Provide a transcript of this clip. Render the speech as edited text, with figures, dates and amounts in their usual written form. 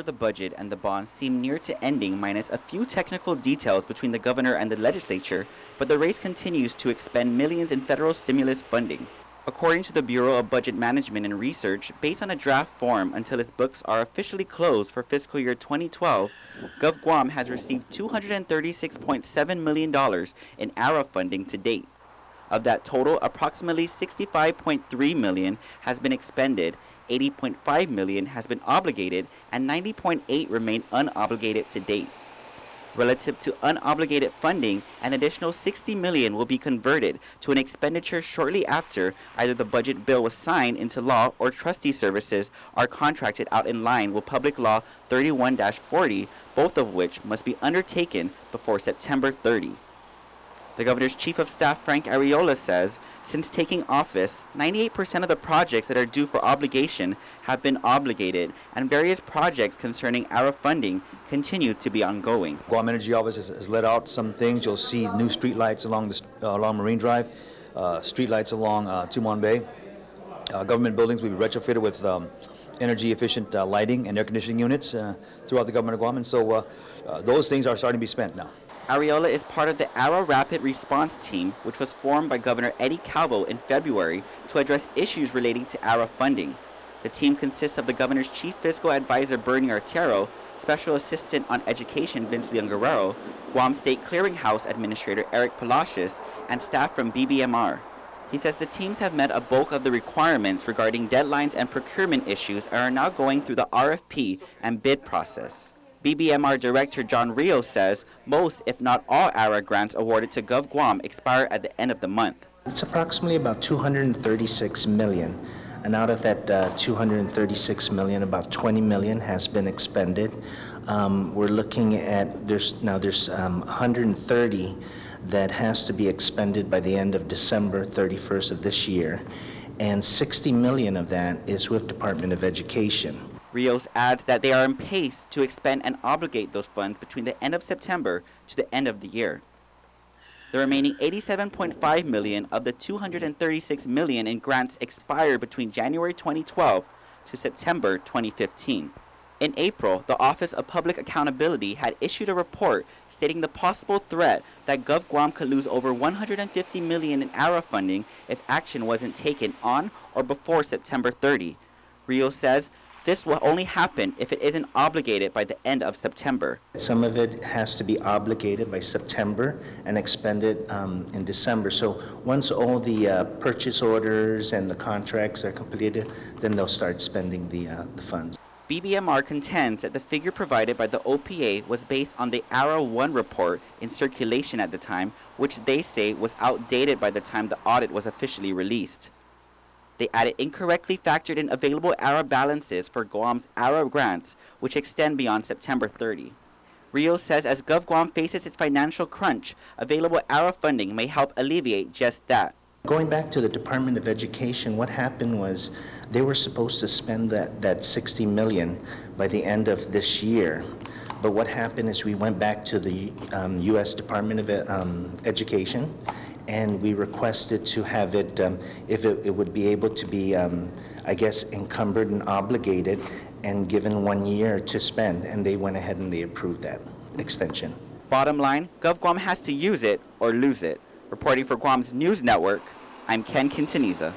The budget and the bonds seem near to ending minus a few technical details between the governor and the legislature, but the race continues to expend millions in federal stimulus funding. According to the Bureau of Budget Management and Research, based on a draft form until its books are officially closed for fiscal year 2012, GovGuam has received $236.7 million in ARRA funding to date. Of that total, approximately $65.3 million has been expended, $80.5 million has been obligated, and $90.8 remain unobligated to date. Relative to unobligated funding, an additional $60 million will be converted to an expenditure shortly after either the budget bill was signed into law or trustee services are contracted out in line with Public Law 31-40, both of which must be undertaken before September 30. The governor's chief of staff, Frank ARRA, says, since taking office, 98% of the projects that are due for obligation have been obligated, and various projects concerning ARRA funding continue to be ongoing. Guam Energy Office has let out some things. You'll see new street lights along Marine Drive, street lights along Tumon Bay. Government buildings will be retrofitted with energy-efficient lighting and air conditioning units throughout the government of Guam, and so those things are starting to be spent now. ARRA is part of the ARRA Rapid Response Team, which was formed by Governor Eddie Calvo in February to address issues relating to ARRA funding. The team consists of the governor's chief fiscal advisor, Bernie Artero, Special Assistant on Education, Vince Leon Guerrero, Guam State Clearinghouse Administrator, Eric Palacios, and staff from BBMR. He says the teams have met a bulk of the requirements regarding deadlines and procurement issues and are now going through the RFP and bid process. BBMR Director John Rios says most, if not all, ARRA grants awarded to GovGuam expire at the end of the month. It's approximately about $236 million, and out of that $236 million, about $20 million has been expended. We're looking at, there's 130 that has to be expended by the end of December 31st of this year, and $60 million of that is with Department of Education. Rios adds that they are on pace to expend and obligate those funds between the end of September to the end of the year. The remaining $87.5 million of the $236 million in grants expired between January 2012 to September 2015. In April, the Office of Public Accountability had issued a report stating the possible threat that GovGuam could lose over $150 million in ARRA funding if action wasn't taken on or before September 30. Rios says this will only happen if it isn't obligated by the end of September. Some of it has to be obligated by September and expended in December. So once all the purchase orders and the contracts are completed, then they'll start spending the funds. BBMR contends that the figure provided by the OPA was based on the ARRA 1 report in circulation at the time, which they say was outdated by the time the audit was officially released. They added incorrectly factored in available ARRA balances for Guam's ARRA grants, which extend beyond September 30. Rios says as GovGuam faces its financial crunch, available ARRA funding may help alleviate just that. Going back to the Department of Education, what happened was they were supposed to spend that $60 million by the end of this year. But what happened is we went back to the U.S. Department of Education, and we requested to have it, if it would be able to be, encumbered and obligated and given 1 year to spend, and they went ahead and they approved that extension. Bottom line, GovGuam has to use it or lose it. Reporting for Guam's News Network, I'm Ken Quintaniza.